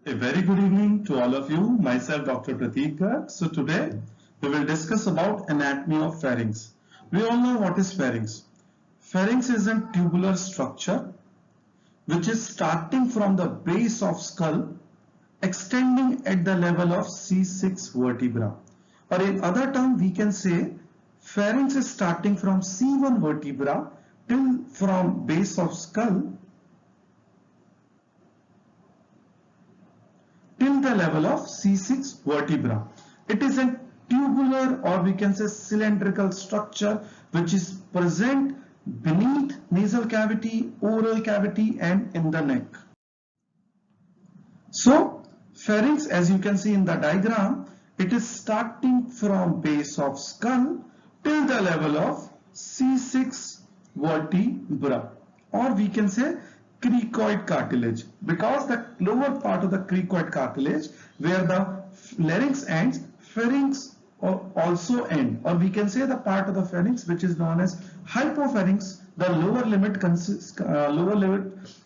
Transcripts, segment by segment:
A very good evening to all of you. Myself, Dr. Prateek Garg. So today we will discuss about anatomy of pharynx. We all know what is pharynx. Pharynx is a tubular structure which is starting from the base of skull, extending at the level of C6 vertebra. Or in other term, we can say pharynx is starting from C1 vertebra till from base of skull till the level of C6 vertebra. It is a tubular or we can say cylindrical structure which is present beneath nasal cavity, oral cavity and in the neck. So pharynx, as you can see in the diagram, it is starting from base of skull till the level of C6 vertebra, or we can say cricoid cartilage, because the lower part of the cricoid cartilage where the larynx ends, pharynx also end, or we can say the part of the pharynx which is known as hypopharynx, the lower limit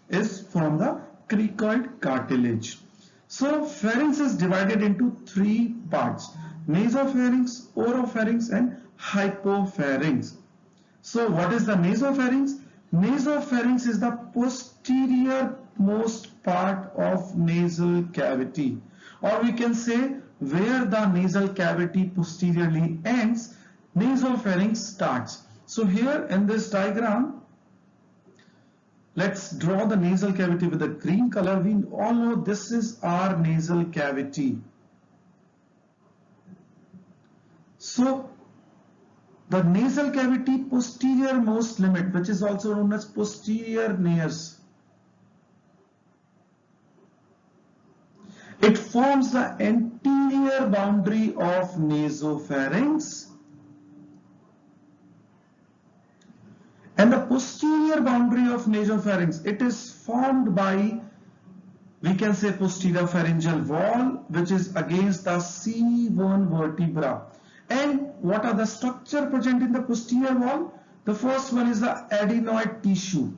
is from the cricoid cartilage. So pharynx is divided into three parts: nasopharynx, oropharynx and hypopharynx. So what is the nasopharynx? Nasopharynx is the posterior most part of nasal cavity, or we can say where the nasal cavity posteriorly ends, nasopharynx starts. So here in this diagram, let's draw the nasal cavity with a green color. We all know this is our nasal cavity. So the nasal cavity posterior most limit, which is also known as posterior nares, it forms the anterior boundary of nasopharynx, and the posterior boundary of nasopharynx, it is formed by, we can say, posterior pharyngeal wall, which is against the C1 vertebra. And what are the structure present in the posterior wall? The first one is the adenoid tissue,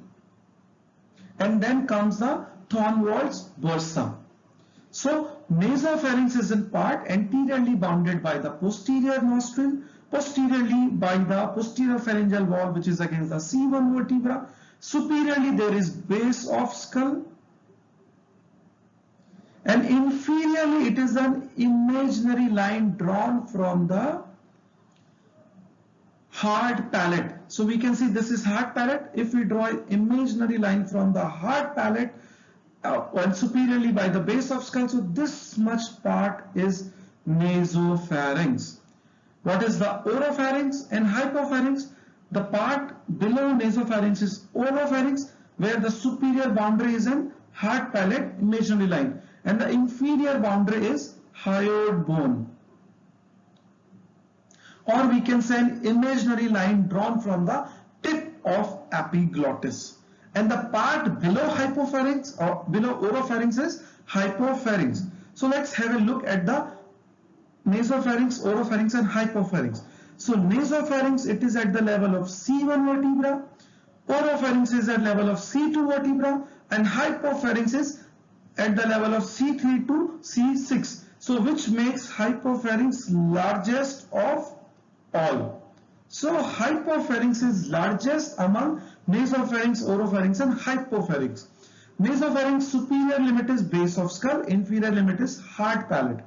and then comes the Thornwald's bursa. So nasopharynx is in part anteriorly bounded by the posterior nostril, posteriorly by the posterior pharyngeal wall which is against the C1 vertebra, superiorly there is base of skull, and inferiorly it is an imaginary line drawn from the hard palate. So we can see this is hard palate. If we draw an imaginary line from the hard palate and superiorly by the base of skull, so this much part is nasopharynx. What is the oropharynx and hypopharynx? The part below nasopharynx is oropharynx, where the superior boundary is in hard palate imaginary line, and the inferior boundary is hyoid bone, or we can say an imaginary line drawn from the tip of epiglottis, and the part below hypopharynx or below oropharynx is hypopharynx. So let's have a look at the nasopharynx, oropharynx and hypopharynx. So nasopharynx, it is at the level of C1 vertebra, oropharynx is at level of C2 vertebra, and hypopharynx is at the level of C3 to C6. So which makes hypopharynx largest of all. So hypopharynx is largest among nasopharynx, oropharynx and hypopharynx. Nasopharynx superior limit is base of skull, inferior limit is hard palate.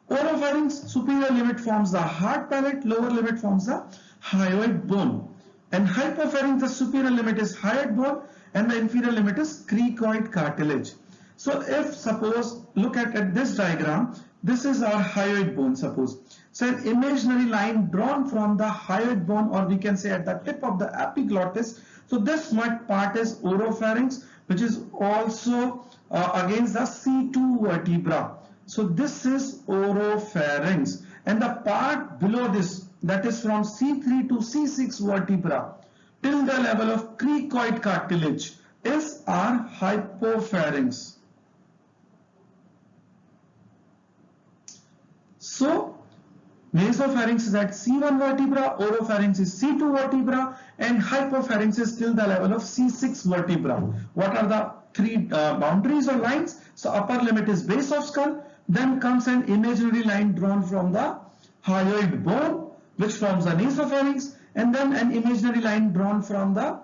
Oropharynx superior limit forms the hard palate, lower limit forms the hyoid bone. And hypopharynx, the superior limit is hyoid bone and the inferior limit is cricoid cartilage. So if suppose, look at this diagram, this is our hyoid bone suppose. So an imaginary line drawn from the hyoid bone, or we can say at the tip of the epiglottis. So this much part is oropharynx, which is also against the C2 vertebra. So this is oropharynx, and the part below this, that is from C3 to C6 vertebra till the level of cricoid cartilage, is our hypopharynx. So nasopharynx is at C1 vertebra, oropharynx is C2 vertebra, and hypopharynx is till the level of C6 vertebra. What are the three boundaries or lines. So upper limit is base of skull. Then comes an imaginary line drawn from the hyoid bone, which forms the nasopharynx, and then an imaginary line drawn from the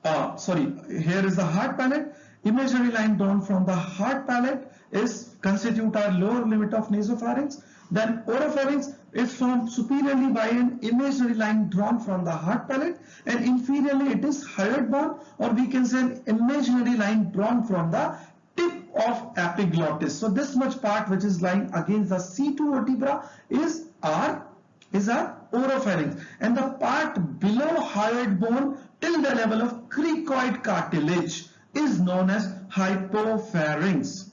here is the hard palate. Imaginary line drawn from the hard palate is constitute our lower limit of nasopharynx. Then oropharynx is formed superiorly by an imaginary line drawn from the hard palate, and inferiorly it is hyoid bone, or we can say an imaginary line drawn from the tip of epiglottis. So this much part which is lying against the C2 vertebra is our oropharynx, and the part below hyoid bone till the level of cricoid cartilage is known as hypopharynx.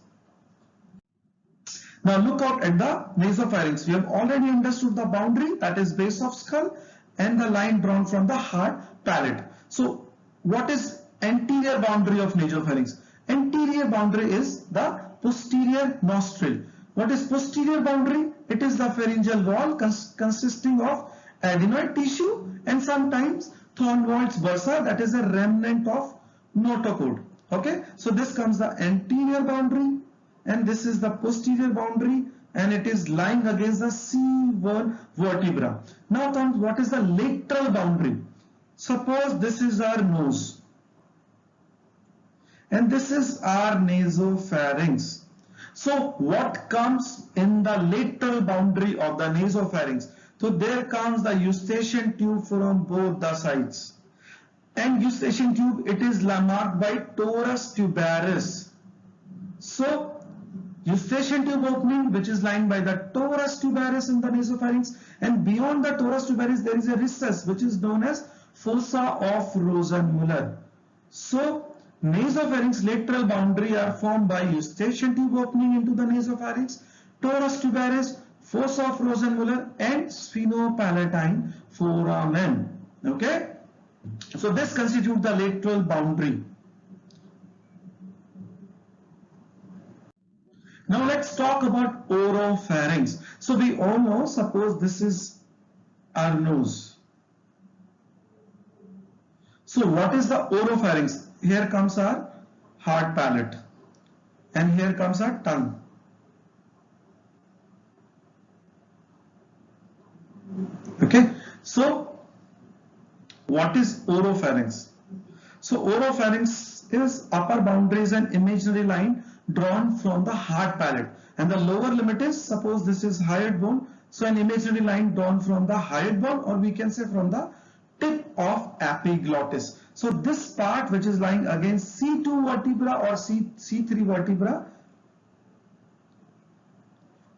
Now look out at the nasopharynx. We have already understood the boundary, that is base of skull, and the line drawn from the hard palate. So what is anterior boundary of nasopharynx? Anterior boundary is the posterior nostril. What is posterior boundary? It is the pharyngeal wall consisting of adenoid tissue and sometimes Thorndike's bursa, that is a remnant of notochord. Okay, so this comes the anterior boundary, and this is the posterior boundary, and it is lying against the C1 vertebra. Now comes what is the lateral boundary. Suppose this is our nose and this is our nasopharynx. So what comes in the lateral boundary of the nasopharynx? So there comes the eustachian tube from both the sides, and eustachian tube, it is marked by torus tuberous. So eustachian tube opening which is lying by the torus tuberous in the nasopharynx, and beyond the torus tuberous there is a recess which is known as fossa of Rosenmuller. So nasopharynx lateral boundary are formed by eustachian tube opening into the nasopharynx, torus tuberous, fossa of Rosenmuller, and sphenopalatine foramen. Okay, so this constitutes the lateral boundary. Now let's talk about oropharynx. So we all know, suppose this is our nose. So what is the oropharynx? Here comes our hard palate, and here comes our tongue. Okay, so what is oropharynx? So oropharynx is upper boundary is an imaginary line drawn from the hard palate, and the lower limit is, suppose this is hyoid bone, so an imaginary line drawn from the hyoid bone, or we can say from the tip of epiglottis. So this part which is lying against C2 vertebra or C3 vertebra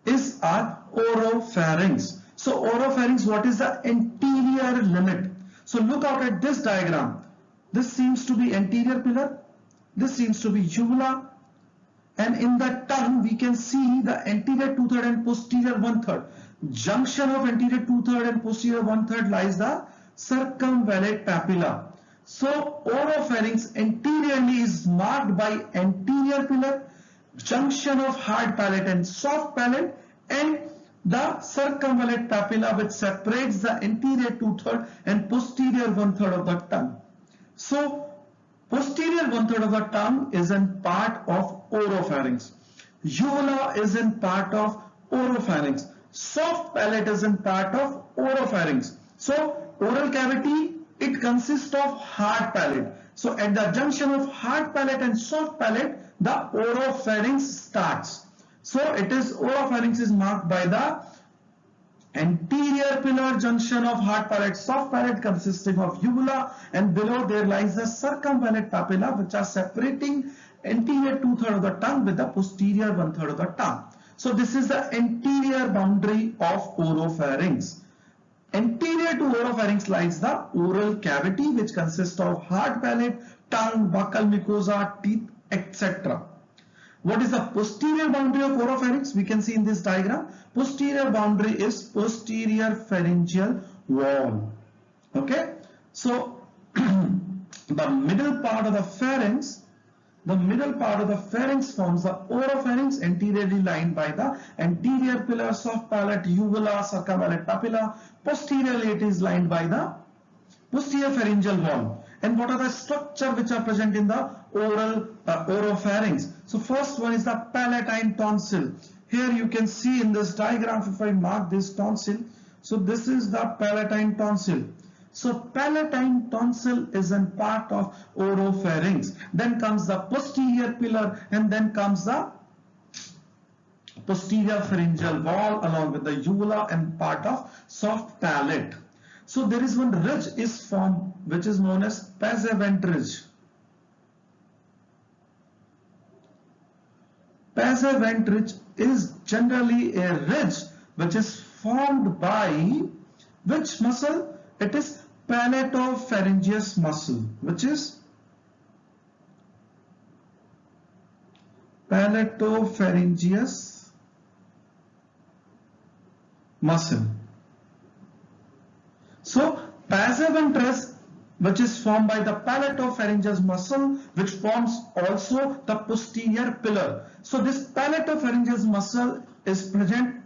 is our oropharynx. So oropharynx, what is the anterior limit? So look out at this diagram. This seems to be anterior pillar, this seems to be uvula, and in the tongue we can see the anterior 2/3 and posterior 1/3. Junction of anterior 2/3 and posterior 1/3 lies the circumvallate papilla. So oropharynx anteriorly is marked by anterior pillar, junction of hard palate and soft palate, and the circumvallate papilla which separates the anterior 2/3 and posterior 1/3 of the tongue. So posterior 1/3 of the tongue is in part of oropharynx. Uvula is in part of oropharynx. Soft palate is in part of oropharynx. So oral cavity, it consists of hard palate. So at the junction of hard palate and soft palate, the oropharynx starts. So it is oropharynx is marked by the anterior pillar, junction of hard palate, soft palate consisting of uvula, and below there lies the circumvallate papilla which are separating anterior 2/3 of the tongue with the posterior 1/3 of the tongue. So this is the anterior boundary of oropharynx. Anterior to oropharynx lies the oral cavity which consists of hard palate, tongue, buccal mucosa, teeth, etc. What is the posterior boundary of oropharynx? We can see in this diagram. Posterior boundary is posterior pharyngeal wall. Okay, so the middle part of the pharynx, forms the oropharynx, anteriorly lined by the anterior pillar, soft palate, uvula, circumvallate papilla. Posteriorly it is lined by the posterior pharyngeal wall, And what are the structure which are present in the oropharynx? So first one is the palatine tonsil. Here you can see in this diagram, if I mark this tonsil, so this is the palatine tonsil. So palatine tonsil is a part of oropharynx. Then comes the posterior pillar, and then comes the posterior pharyngeal wall along with the uvula and part of soft palate. So there is one ridge is formed which is known as passavant ridge. Passavant ridge is generally a ridge which is formed by which muscle? It is palatopharyngeus muscle, which is palatopharyngeus muscle. So passavant ridge, which is formed by the palatopharyngeus muscle, which forms also the posterior pillar. So this palatopharyngeus muscle is present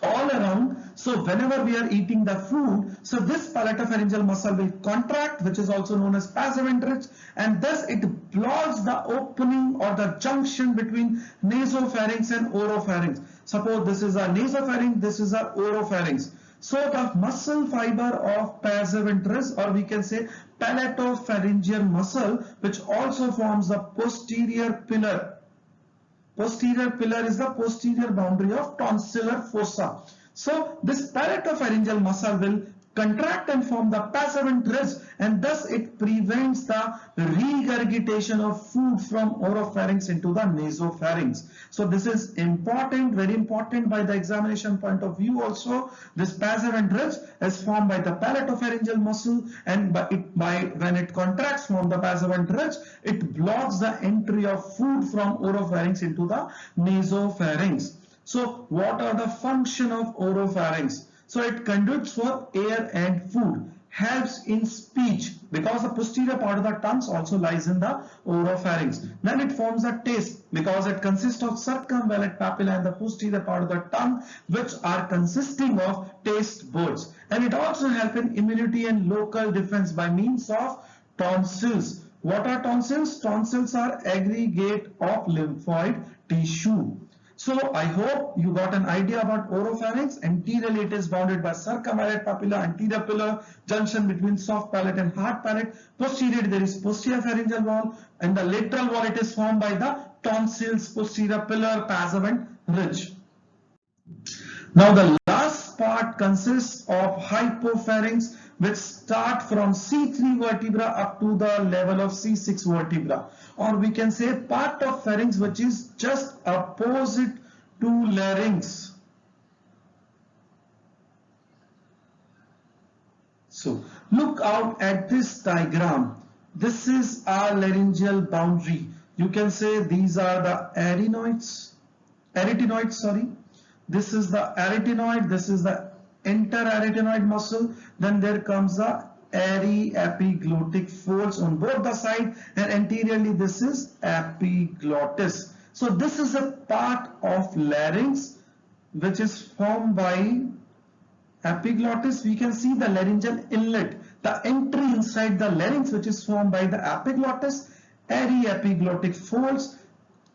all around. So whenever we are eating the food, so this palatopharyngeal muscle will contract, which is also known as passavant ridge, and thus it blocks the opening or the junction between nasopharynx and oropharynx. Suppose this is a nasopharynx, this is a oropharynx. So the muscle fiber of passavant ridge, or we can say palatopharyngeal muscle, which also forms the posterior pillar. Posterior pillar is the posterior boundary of tonsillar fossa. So this palatopharyngeal muscle will contract and form the passavant ridge, and thus it prevents the regurgitation of food from oropharynx into the nasopharynx. So this is important, very important by the examination point of view also. This passavant ridge is formed by the palatopharyngeal muscle, and when it contracts from the passavant ridge, it blocks the entry of food from oropharynx into the nasopharynx. So what are the function of oropharynx? So it conducts for air and food, helps in speech because the posterior part of the tongue also lies in the oropharynx. Then it forms a taste because it consists of circumvallate papilla and the posterior part of the tongue, which are consisting of taste buds. And it also helps in immunity and local defense by means of tonsils. What are tonsils? Tonsils are aggregate of lymphoid tissue. So I hope you got an idea about oropharynx. Anteriorly it is bounded by circumvallate papilla, anterior pillar, junction between soft palate and hard palate. Posteriorly there is posterior pharyngeal wall, and the lateral wall it is formed by the tonsils, posterior pillar, passavant ridge. Now the last part consists of hypopharynx, which start from C3 vertebra up to the level of C6 vertebra, or we can say part of pharynx which is just opposite to larynx. So look out at this diagram. This is our laryngeal boundary. You can say these are the arytenoids, sorry. This is the arytenoid, this is the interarytenoid muscle. Then there comes the aryepiglottic folds on both the side, and anteriorly this is epiglottis. So this is a part of larynx which is formed by epiglottis. We can see the laryngeal inlet, the entry inside the larynx, which is formed by the epiglottis, aryepiglottic folds,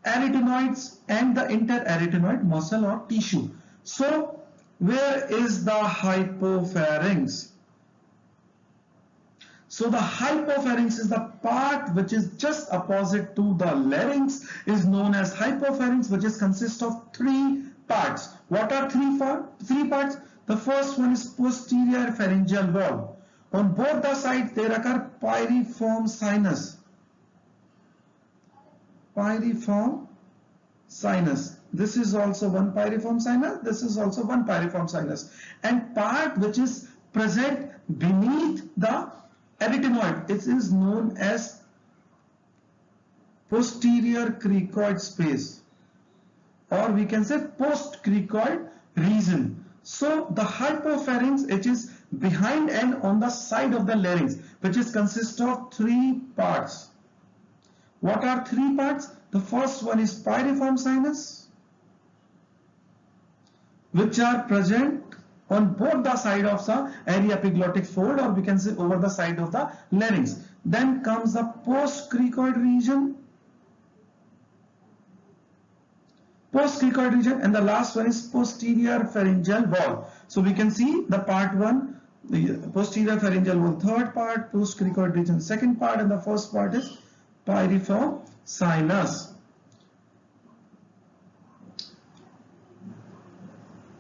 arytenoids, and the interarytenoid muscle or tissue. So where is the hypopharynx? So the hypopharynx is the part which is just opposite to the larynx, is known as hypopharynx, which is consists of three parts. What are three parts? The first one is posterior pharyngeal wall. On both the sides there occur pyriform sinus. Pyriform sinus. This is also one pyriform sinus. This is also one pyriform sinus. And part which is present beneath the arytenoid, it is known as posterior cricoid space, or we can say post-cricoid region. So the hypopharynx, it is behind and on the side of the larynx, which is consist of three parts. What are three parts? The first one is pyriform sinus, which are present on both the side of the aryepiglottic fold, or we can say over the side of the larynx. Then comes the postcricoid region. Postcricoid region, and the last one is posterior pharyngeal wall. So we can see the part 1, the posterior pharyngeal wall, third part, postcricoid region, second part, and the first part is piriform sinus.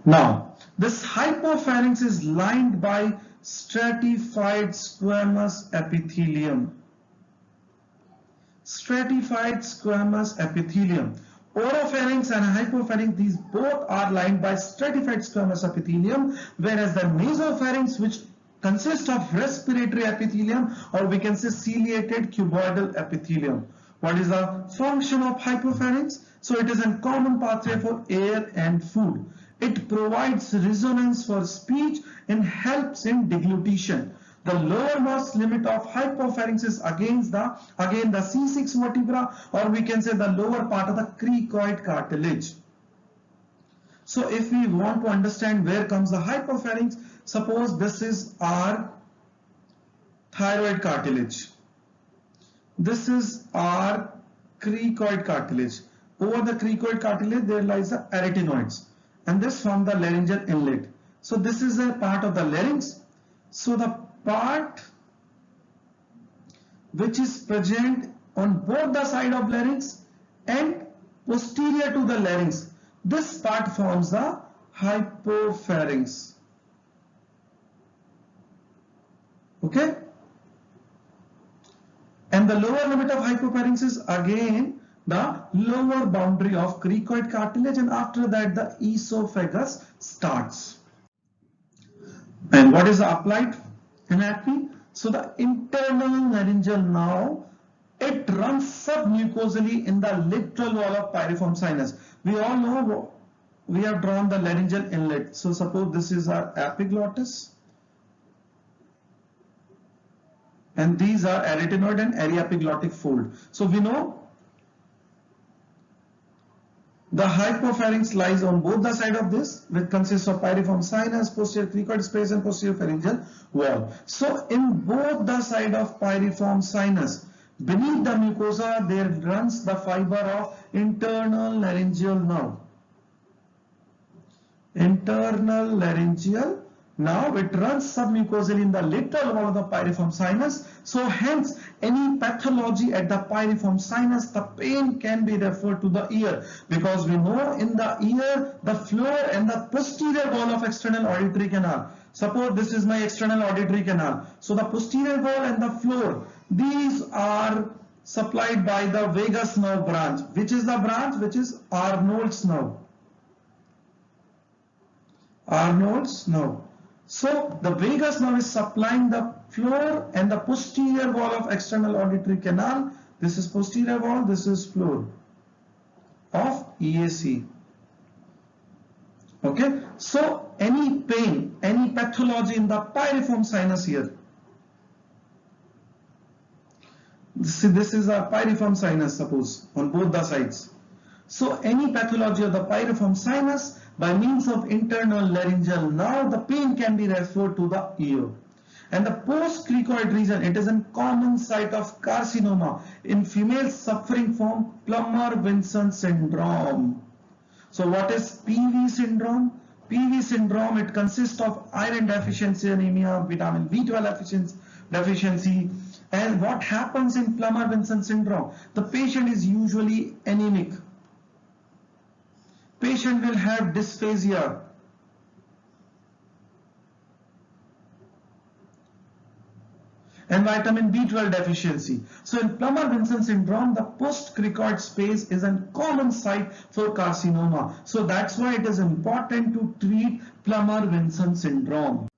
Now, this hypopharynx is lined by stratified squamous epithelium. Stratified squamous epithelium. Oropharynx and hypopharynx, these both are lined by stratified squamous epithelium, whereas the nasopharynx, which consists of respiratory epithelium, or we can say ciliated cuboidal epithelium. What is the function of hypopharynx? So it is a common pathway for air and food. It provides resonance for speech and helps in deglutition. The lowermost limit of hypopharynx is again the C6 vertebra, or we can say the lower part of the cricoid cartilage. So if we want to understand where comes the hypopharynx, suppose this is our thyroid cartilage. This is our cricoid cartilage. Over the cricoid cartilage there lies the arytenoids, and this forms the laryngeal inlet. So this is a part of the larynx. So the part which is present on both the side of larynx and posterior to the larynx, this part forms the hypopharynx. Okay, and the lower limit of hypopharynx is again the lower boundary of cricoid cartilage, and after that the esophagus starts. And what is the applied anatomy? So the internal laryngeal nerve, it runs submucosally in the lateral wall of piriform sinus. We all know we have drawn the laryngeal inlet. So suppose this is our epiglottis, and these are arytenoid and aryepiglottic fold. So we know the hypopharynx lies on both the side of this, which consists of piriform sinus, posterior cricoid space, and posterior pharyngeal wall. So in both the side of piriform sinus, beneath the mucosa, there runs the fiber of internal laryngeal nerve. Internal laryngeal nerve, it runs submucosally in the lateral wall of the piriform sinus. So hence, any pathology at the piriform sinus, the pain can be referred to the ear, because we know in the ear, the floor and the posterior wall of external auditory canal. Suppose this is my external auditory canal. So the posterior wall and the floor, these are supplied by the vagus nerve branch. Which is the branch? Which is Arnold's nerve. Arnold's nerve. So the vagus nerve is supplying the floor and the posterior wall of external auditory canal. This is posterior wall, this is floor of EAC. Okay, so any pain, any pathology in the piriform sinus here. This is a piriform sinus, suppose, on both the sides. So any pathology of the piriform sinus, by means of internal laryngeal nerve, the pain can be referred to the ear. And the postcricoid region, it is a common site of carcinoma in females suffering from Plummer-Vinson syndrome. So what is PV syndrome? PV syndrome, it consists of iron deficiency anemia, vitamin B12 deficiency. And what happens in Plummer-Vinson syndrome? The patient is usually anemic. Patient will have dysphagia. And vitamin B12 deficiency. So in Plummer-Vinson syndrome, the postcricoid space is a common site for carcinoma. So that's why it is important to treat Plummer-Vinson syndrome.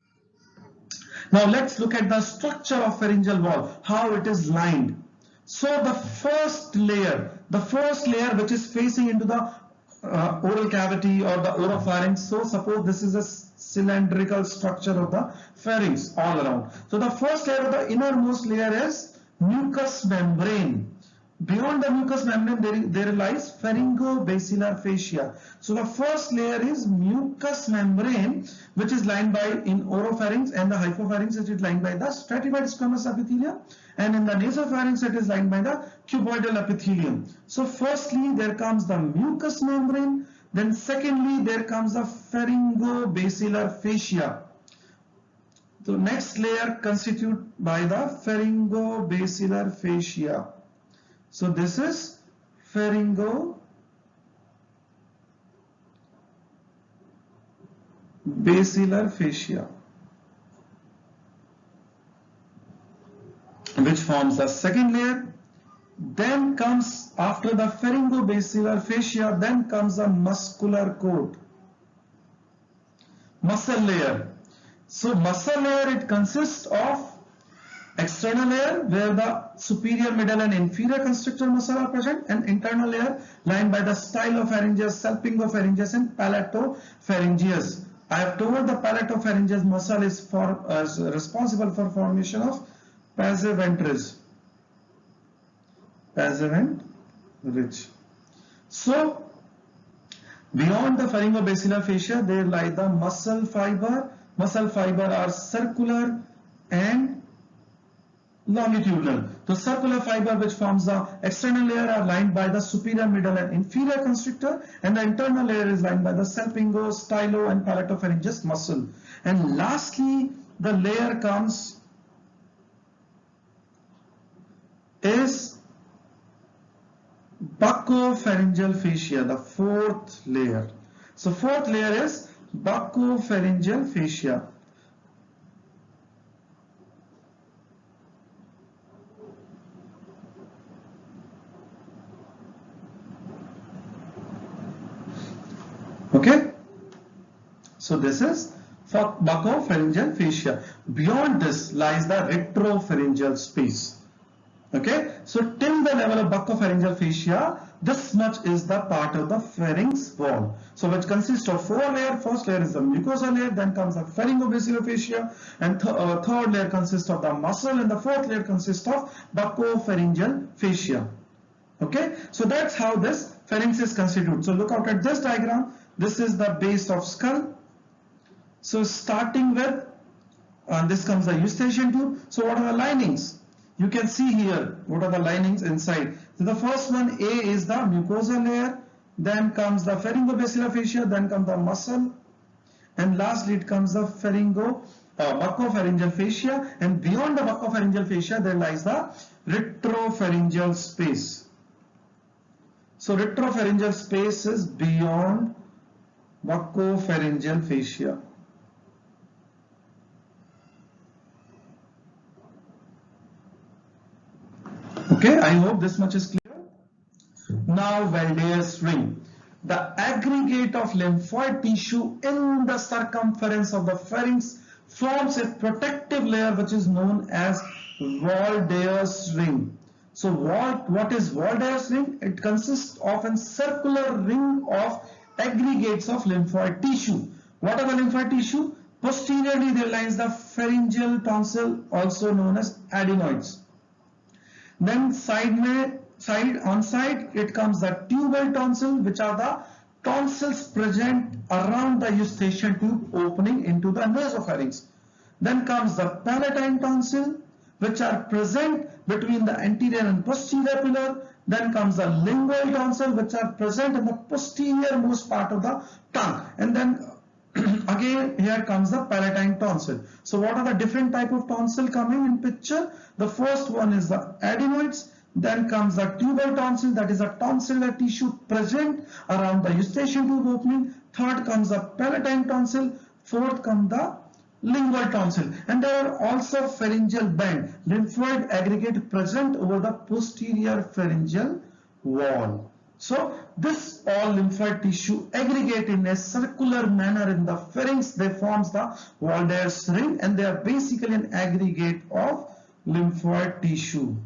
Now let's look at the structure of pharyngeal wall, how it is lined. So the first layer which is facing into the oral cavity or the oropharynx. So suppose this is a cylindrical structure of the pharynx all around. So the first layer, the innermost layer is mucous membrane. Beyond the mucous membrane, there lies pharyngobasilar fascia. So the first layer is mucous membrane, which is lined by in oropharynx, and the hypopharynx it is lined by the stratified squamous epithelium, and in the nasopharynx it is lined by the cuboidal epithelium. So firstly there comes the mucous membrane, then secondly there comes the pharyngobasilar fascia. The next layer constituted by the pharyngobasilar fascia. So this is pharyngobasilar fascia, which forms the second layer. Then comes, after the pharyngobasilar fascia, then comes the muscular coat, muscle layer. So muscle layer, it consists of external layer where the superior, middle and inferior constrictor muscle are present, and internal layer lined by the stylopharyngeus, salpingopharyngeus and palatopharyngeus. I have told the palatopharyngeus muscle is responsible for formation of passive ventris. So beyond the pharyngobasilar fascia there lie the muscle fiber. Muscle fiber are circular and longitudinal. The circular fiber which forms the external layer are lined by the superior, middle and inferior constrictor, and the internal layer is lined by the salpingo, stylo and palatopharyngeus muscle. And lastly the layer comes is buccopharyngeal fascia, the fourth layer. So fourth layer is buccopharyngeal fascia. Okay, so this is for buccopharyngeal fascia. Beyond this lies the retropharyngeal space. Okay, so till the level of buccopharyngeal fascia, this much is the part of the pharynx wall. So which consists of four layers. First layer is the mucosa layer, then comes the pharyngobasilar fascia, and third layer consists of the muscle, and the fourth layer consists of buccopharyngeal fascia. Okay, so that's how this pharynx is constituted. So look out at this diagram. This is the base of skull. So starting with this comes the eustachian tube. So what are the linings? You can see here what are the linings inside. So the first one, A, is the mucosa layer, then comes the pharyngobasilar fascia, then comes the muscle, and lastly it comes the buccopharyngeal fascia, and beyond the buccopharyngeal fascia there lies the retropharyngeal space. So retropharyngeal space is beyond buccopharyngeal fascia. Okay, I hope this much is clear. Now Valde's ring. The aggregate of lymphoid tissue in the circumference of the pharynx forms a protective layer which is known as Valde's ring. So what is Valde's ring? It consists of a circular ring of aggregates of lymphoid tissue. What are the lymphoid tissue? Posteriorly there lies the pharyngeal tonsil, also known as adenoids. Then side it comes the tubal tonsil, which are the tonsils present around the eustachian tube opening into the nasopharynx. Then comes the palatine tonsil, which are present between the anterior and posterior pillar. Then comes the lingual tonsil, which are present in the posterior most part of the tongue. And then again here comes the palatine tonsil. So what are the different type of tonsil coming in picture? The first one is the adenoids, then comes the tubal tonsil, that is a tonsillar tissue present around the eustachian tube opening. Third comes the palatine tonsil, fourth comes the lingual tonsil, and there are also pharyngeal band, lymphoid aggregate present over the posterior pharyngeal wall. So this all lymphoid tissue aggregate in a circular manner in the pharynx. They forms the Valde's ring, and they are basically an aggregate of lymphoid tissue.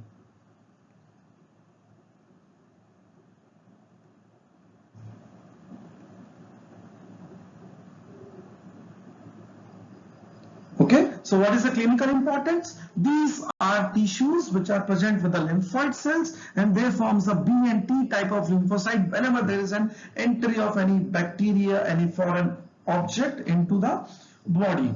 Okay, So what is the clinical importance? These are tissues which are present with the lymphoid cells, and they forms a B and T type of lymphocyte whenever there is an entry of any bacteria, any foreign object into the body.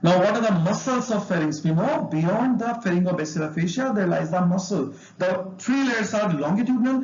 Now, what are the muscles of pharynx? We know beyond the pharyngobasilar fascia there lies the muscle. The three layers are longitudinal.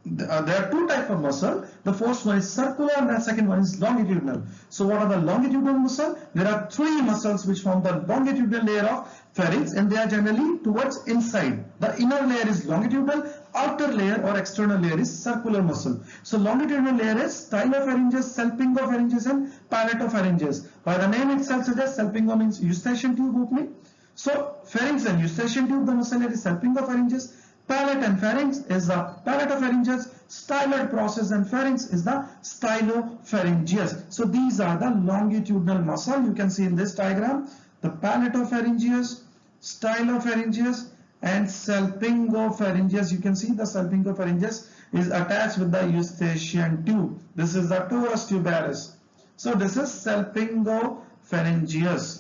There are two types of muscle. The first one is circular and the second one is longitudinal. So what are the longitudinal muscle? There are three muscles which form the longitudinal layer of pharynx, and they are generally towards inside. The inner layer is longitudinal, outer layer or external layer is circular muscle. So longitudinal layer is stylopharyngeus, salpingopharyngeus and palatopharyngeus. By the name itself suggests, salpingo means eustachian tube opening. So pharynx and eustachian tube, the muscle layer is salpingopharyngeus. Palate and pharynx is the palatopharyngeus, styloid process and pharynx is the stylopharyngeus. So these are the longitudinal muscle. You can see in this diagram the palatopharyngeus, stylopharyngeus and salpingopharyngeus. You can see the salpingopharyngeus is attached with the eustachian tube. This is the torus tuberous. So this is salpingopharyngeus.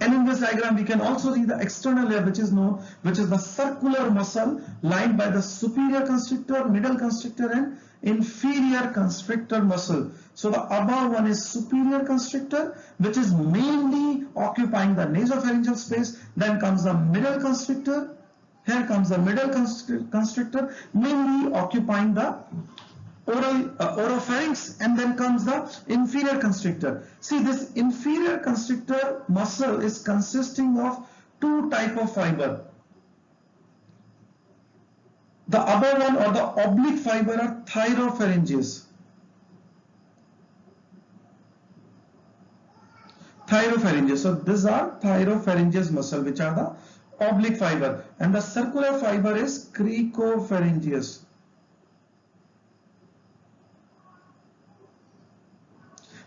And in this diagram, we can also see the external layer, which is the circular muscle lined by the superior constrictor, middle constrictor, and inferior constrictor muscle. So the above one is superior constrictor, which is mainly occupying the nasopharyngeal space. Then comes the middle constrictor. Here comes the middle constrictor, mainly occupying the oropharynx, and then comes the inferior constrictor. See, this inferior constrictor muscle is consisting of two type of fiber. The above one or the oblique fiber are thyropharyngeus. So these are thyropharyngeus muscle, which are the oblique fiber, and the circular fiber is cricopharyngeus.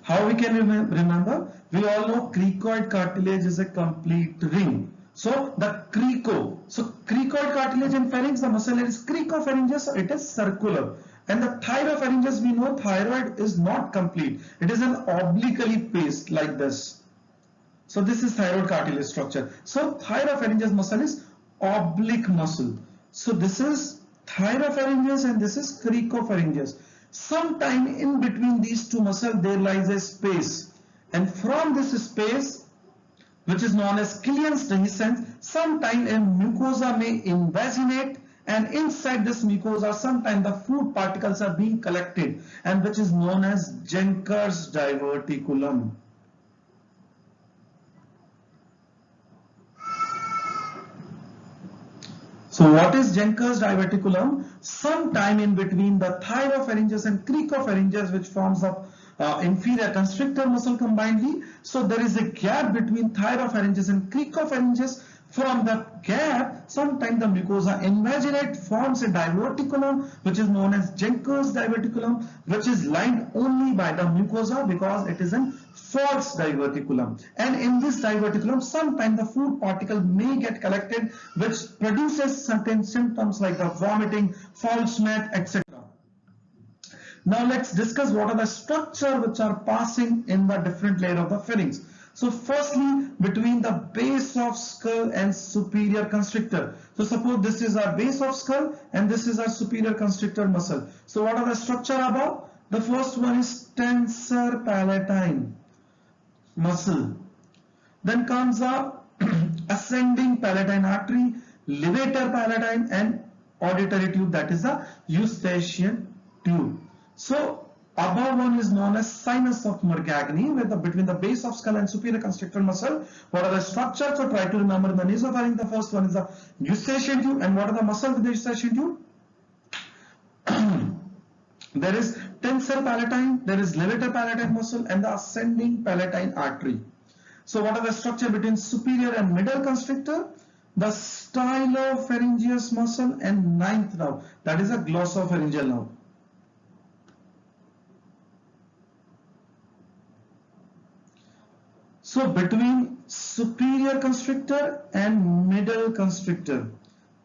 How we can remember? We all know cricoid cartilage is a complete ring. So the cricoid cartilage in pharynx, the muscle is cricopharyngeus, so it is circular. And the thyropharyngeus, we know thyroid is not complete. It is an obliquely paced like this. So this is thyroid cartilage structure. So thyropharyngeus muscle is oblique muscle. So this is thyropharyngeus and this is cricopharyngeus. Sometime in between these two muscles there lies a space, and from this space, which is known as Killian's dehiscence, sometime a mucosa may invaginate, and inside this mucosa sometime the food particles are being collected, and which is known as Jenker's diverticulum. So what is Jenker's diverticulum? Sometime in between the thyropharyngeus and cricopharyngeus, which forms the inferior constrictor muscle combinedly. So there is a gap between thyropharyngeus and cricopharyngeus. From the gap, sometimes the mucosa invaginate, forms a diverticulum, which is known as Jenker's diverticulum, which is lined only by the mucosa because it is a false diverticulum. And in this diverticulum, sometimes the food particle may get collected, which produces certain symptoms like the vomiting, foul smell, etc. Now let's discuss what are the structure which are passing in the different layer of the pharynx. So firstly, between the base of skull and superior constrictor. So suppose this is our base of skull and this is our superior constrictor muscle. So what are the structure above? The first one is tensor palatine muscle. Then comes the ascending palatine artery, levator palatine and auditory tube, that is the eustachian tube. So above one is known as sinus of Mercagni, where between the base of skull and superior constrictor muscle. What are the structures? So try to remember the nasopharynx. The first one is the eustachian tube. And what are the muscles with the eustachian tube? There is tensor palatine, there is levator palatine muscle and the ascending palatine artery. So what are the structure between superior and middle constrictor? The stylopharyngeus muscle and ninth nerve, that is a glossopharyngeal nerve. So between superior constrictor and middle constrictor,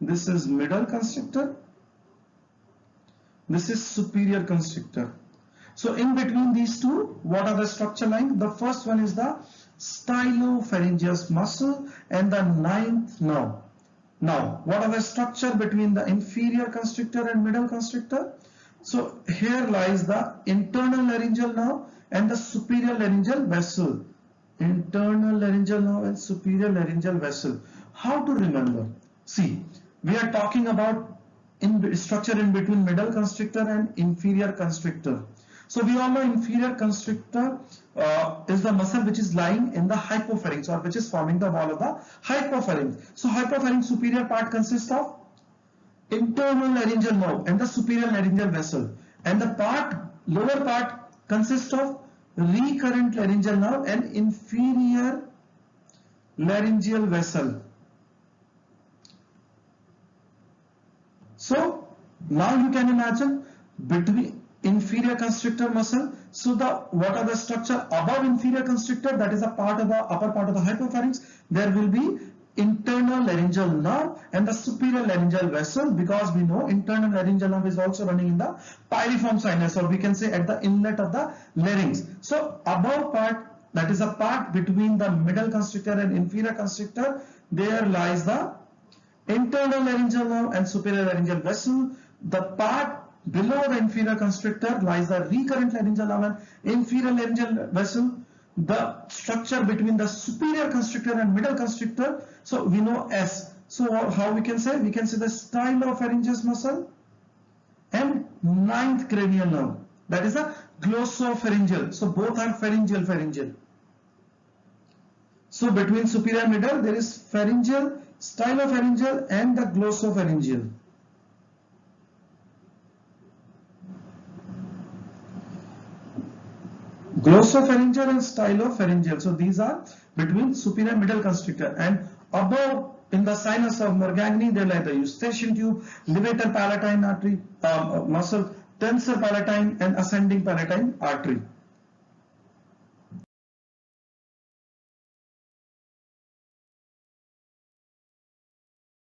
this is middle constrictor, this is superior constrictor. So in between these two, what are the structure lying? The first one is the stylopharyngeus muscle and the ninth nerve. Now, what are the structure between the inferior constrictor and middle constrictor? So here lies the internal laryngeal nerve and the superior laryngeal vessel. Internal laryngeal nerve and superior laryngeal vessel. How to remember? See, we are talking about structure in between middle constrictor and inferior constrictor. So we all know inferior constrictor is the muscle which is lying in the hypopharynx, or which is forming the wall of the hypopharynx. So hypopharynx superior part consists of internal laryngeal nerve and the superior laryngeal vessel, and the lower part consists of recurrent laryngeal nerve and inferior laryngeal vessel. So now you can imagine between inferior constrictor muscle. So what are the structure above inferior constrictor? That is a part of the upper part of the hypopharynx. There will be internal laryngeal nerve and the superior laryngeal vessel, because we know internal laryngeal nerve is also running in the pyriform sinus, or we can say at the inlet of the larynx. So above part, that is a part between the middle constrictor and inferior constrictor, there lies the internal laryngeal nerve and superior laryngeal vessel. The part below the inferior constrictor lies the recurrent laryngeal nerve and inferior laryngeal vessel. The structure between the superior constrictor and middle constrictor, so we know S. So how we can say? We can say the stylopharyngeus muscle and ninth cranial nerve, that is a glossopharyngeal. So both are pharyngeal. So between superior and middle there is pharyngeal, stylopharyngeal and the glossopharyngeal. Glossopharyngeal and stylopharyngeal. So these are between superior and middle constrictor, and above in the sinus of Morgagni there lie the eustachian tube, levator palatine artery muscle, tensor palatine and ascending palatine artery.